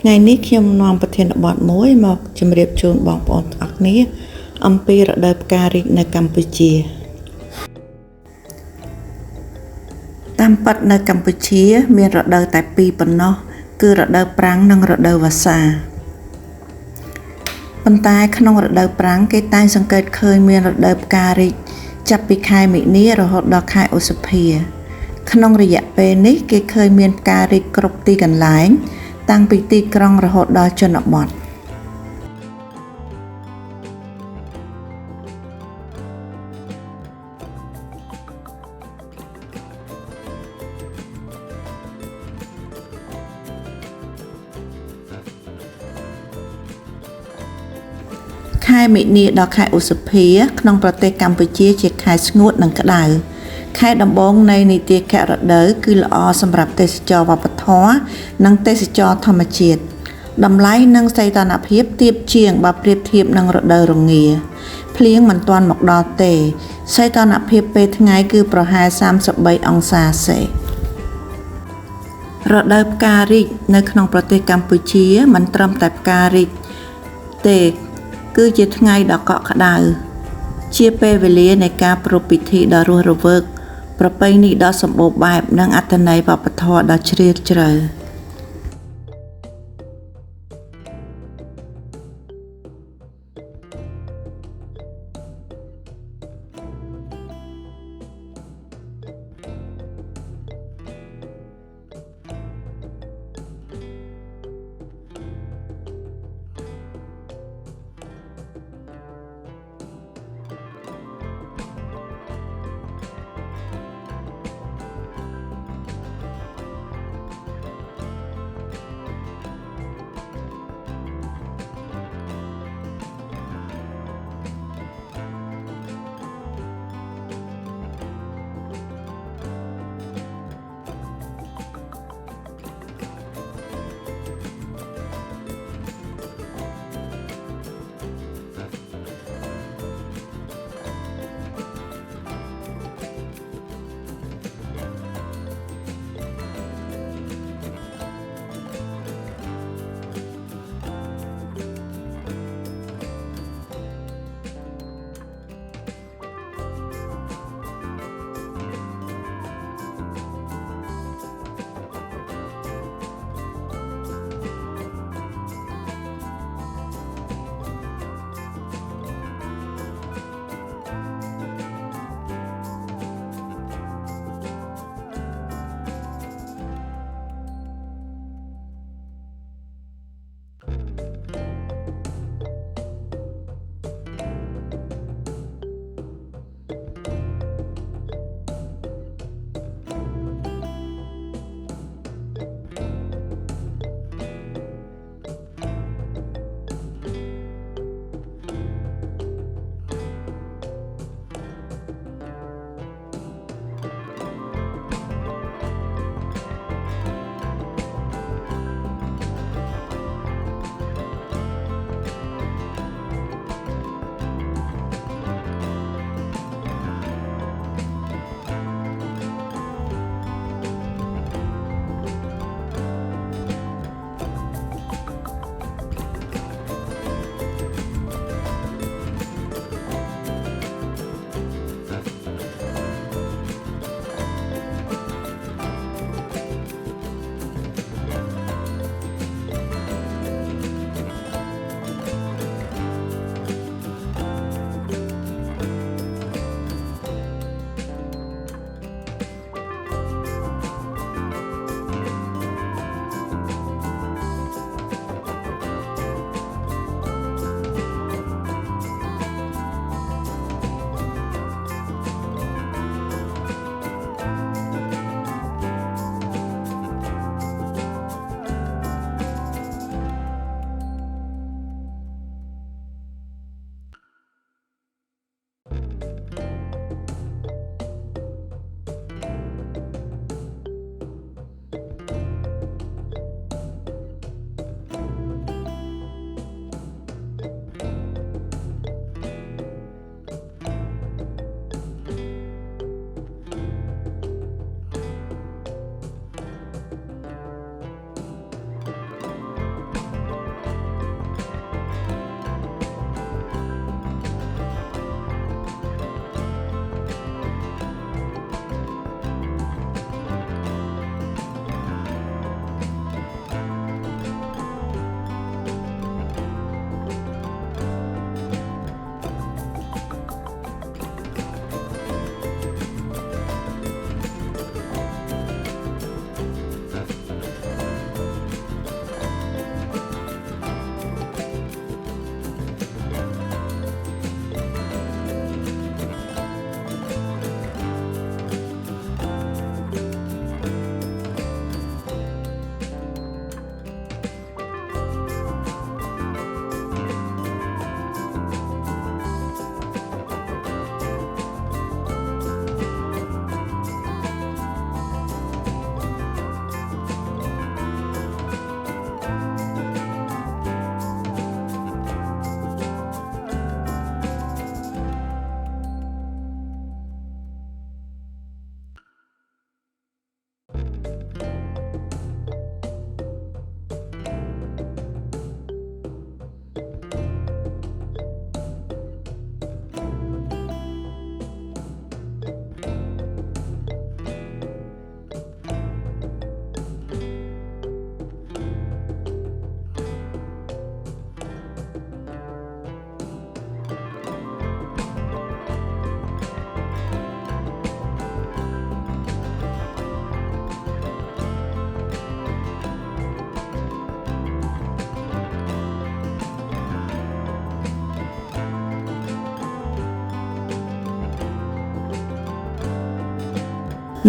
ថ្ងៃនេះខ្ញុំនាំប្រធានបទមួយមកជម្រាបជូនបងប្អូនទាំងអស់គ្នាអំពីរដូវផ្ការីកនៅកម្ពុជាតាមពិតនៅកម្ពុជាមានរដូវតែពីរប៉ុណ្ណោះគឺរដូវប្រាំងនិងរដូវវស្សាប៉ុន្តែក្នុងរដូវប្រាំងគេតែងសង្កេតឃើញមានរដូវផ្ការីកចាប់ពីខែមិនិនារហូតដល់ខែឧសភាក្នុងរយៈពេលនេះគេឃើញមានផ្ការីកគ្រប់ទីកន្លែងតាំងពីទីក្រុងរហូតដល់ជនបទខែមិនិនាដល់ខែឧសភាក្នុងប្រទេសកម្ពុជាជាខែស្ងួតនិងក្តៅខែដំបូងនៃនីតិកាលរដូវគឺល្អសម្រាប់ទេសចរវប្បធម៌និងទេសចរធម្មជាតិតម្លៃនិងសីតុណ្ហភាពទាបជាងបើប្រៀបធៀបនឹងរដូវរងាភ្លៀងមិនទាន់មកដល់ទេសីតុណ្ហភាពពេលថ្ងៃគឺប្រហែល33អង្សាសេរដូវផ្ការីកនៅក្នុងប្រទេសកម្ពុជាមិនត្រឹមតែផ្ការីកទេគឺជាថ្ងៃដ៏កក់ក្ដៅជាពេលវេលានៃការប្រារព្ធពិធីដ៏រស់រវើកប្រពៃណីដ៏សម្បូរបែបនិងអត្ថន័យវប្បធម៌ដ៏ជ្រាលជ្រៅ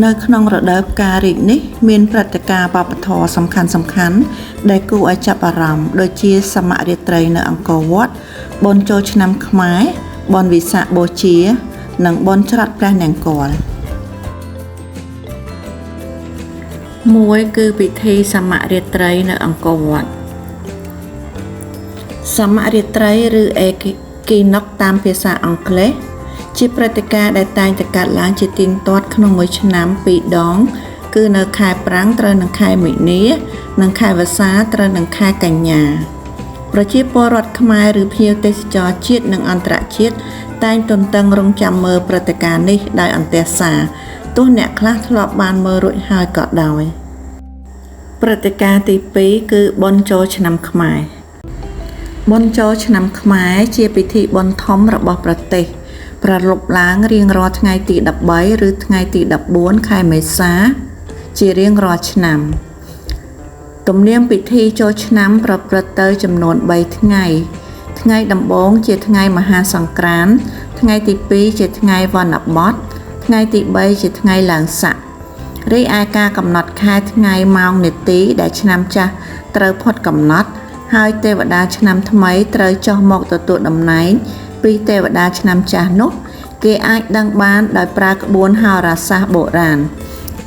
នៅក្នុងរដូវផ្ការីកនេះមានព្រឹត្តិការណ៍វប្បធម៌សំខាន់ៗដែលគួរឲ្យចាប់អារម្មណ៍ដូចជាសមរាត្រីនៅអង្គរវត្តបុណ្យចូលឆ្នាំខ្មែរបុណ្យវិសាខបូជានិងបុណ្យច្រត់ព្រះនង្គ័លមួយគឺពិធីសមរាត្រីនៅអង្គរវត្តសមរាត្រីឬ Equinox តាមភាសាអង់គ្លេសជាព្រឹត្តិការណ៍ដែលតែងតែកើតឡើងជាទៀងទាត់ក្នុងមួយឆ្នាំ2ដងគឺនៅខែប្រាំងត្រូវនឹងខែមីនានិងខែវស្សាត្រូវនឹងខែកញ្ញាប្រជាពលរដ្ឋខ្មែរឬភ្ញៀវទេសចរជាតិនិងអន្តរជាតិតែងទន្ទឹងរង់ចាំមើលព្រឹត្តិការណ៍នេះដោយអន្ទះសារទោះអ្នកខ្លះធ្លាប់បានមើលរួចហើយក៏ដោយព្រឹត្តិការណ៍ទី2គឺបុណ្យចូលឆ្នាំខ្មែរបុណ្យចូលឆ្នាំខ្មែរជាពិធីបុណ្យធំរបស់ប្រទេសប្រារព្ធឡើងរៀងរាល់ថ្ងៃទី13ឬថ្ងៃទី14ខែមេសាជារៀងរាល់ឆ្នាំទំនៀមពិធីចូលឆ្នាំប្រព្រឹត្តទៅចំនួន3ថ្ងៃថ្ងៃដំបូងជាថ្ងៃមហាសង្ក្រាន្តថ្ងៃទី2ជាថ្ងៃវណ្ណបតថ្ងៃទី3ជាថ្ងៃឡើងស័ករីឯការកំណត់ខែថ្ងៃម៉ោងនាទីដែលឆ្នាំចាស់ត្រូវផុតកំណត់ហើយទេវតាឆ្នាំថ្មីត្រូវចុះមកទទួលតំណែងពីទេវតាឆ្នាំចាស់នោះគេអាចដឹងបានដោយប្រើក្បួនហោរាសាស្ត្របុរាណ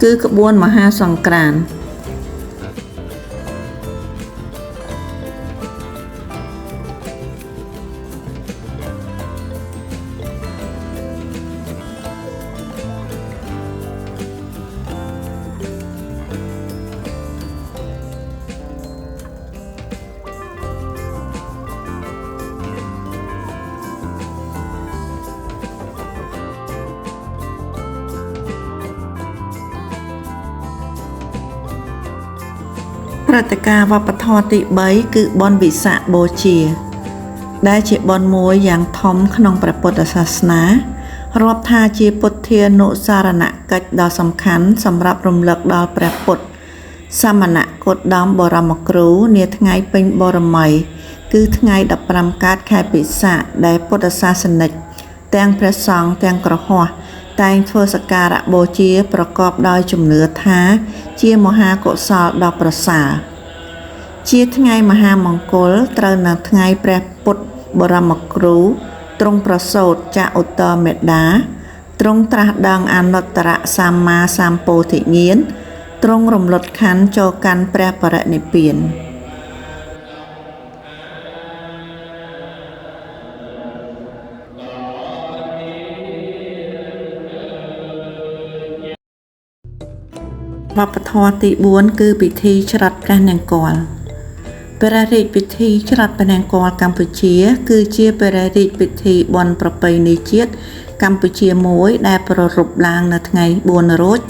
គឺក្បួនមហាសង្ក្រាន្តព្រឹត្តិការណ៍វប្បធម៌ទី3គឺបុណ្យវិសាខបូជាដែលជាបុណ្យមួយយ៉ាងធំក្នុងព្រះពុទ្ធសាសនារាប់ថាជាពុទ្ធានុសារណកិច្ចដ៏សំខាន់សម្រាប់រំលឹកដល់ព្រះពុទ្ធសមណគោតមបរមគ្រូនាថ្ងៃពេញបរមីគឺថ្ងៃ15កើតខែពិសាខដែលពុទ្ធសាសនិកទាំងព្រះសង្ឃទាំងគ្រហស្ថតែងធ្វើសក្ការៈបូជាប្រកបដោយជំនឿថាជាមហាកុសលដ៏ប្រសើរជាថ្ងៃមហាមង្គលត្រូវនៅថ្ងៃព្រះពុទ្ធបរមគ្រូទ្រង់ប្រសូតចាកឧត្តរមេដាទ្រង់ត្រាស់ដឹងអនុត្តរសម្មាសម្ពោធិញ្ញាណទ្រង់រំលត់ខន្ធចូលកាន់ព្រះបរិនិព្វានវប្បធម៌ទី4គឺពិធីច្រត់ព្រះនង្គ័លព្រះរាជពិធីច្រត់ព្រះនង្គ័លកម្ពុជាគឺជាព្រះរាជពិធីបុណ្យប្រពៃណីជាតិកម្ពុជាមួយដែលប្រារព្ធឡើងនៅថ្ងៃ4រោច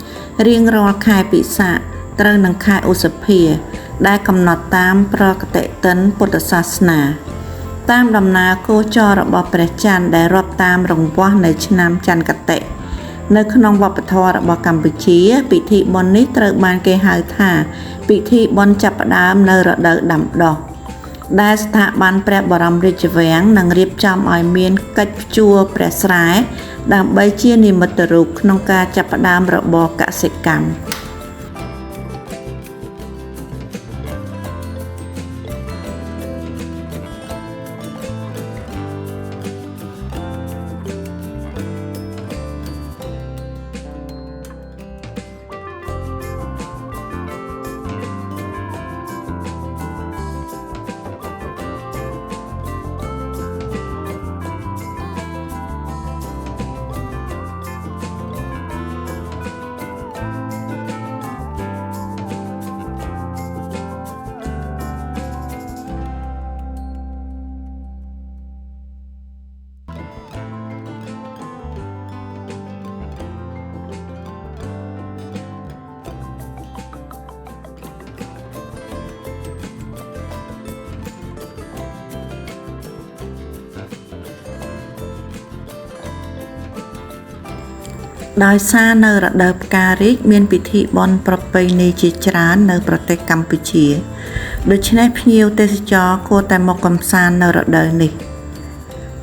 រៀងរាល់ខែពិសាខត្រូវនឹងខែឧសភាដែលកំណត់តាមប្រកតិទិនពុទ្ធសាសនាតាមដំណើរគោចររបស់ព្រះច័ន្ទដែលរាប់តាមរង្វាស់នៃឆ្នាំច័ន្ទគតិនៅក្នុងវប្បធម៌របស់កម្ពុជាពិធីបុណ្យនេះត្រូវបានគេហៅថាពិធីបុណ្យចាប់ផ្ដើមនៅរដូវដាំដុះដែលស្ថាប័នព្រះបរមរាជវាំងនឹងរៀបចំឲ្យមានកិច្ចភ្ជួរព្រះស្រែដើម្បីជានិមិត្តរូបក្នុងការចាប់ផ្ដើមរបរកសិកម្ម ដោយសារនៅរដូវផ្ការីកមានពិធីបុណ្យប្រពៃណីជាច្រើននៅប្រទេសកម្ពុជាដូច្នេះភ្ញៀវទេសចរគួរតែមកកម្សាន្តនៅរដូវនេះ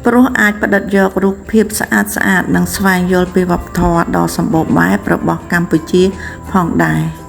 ព្រោះអាចផ្ដិតយករូបភាពស្អាតៗនិងស្វែងយល់ពីវប្បធម៌ដ៏សម្បូរបែបរបស់កម្ពុជាផងដែរ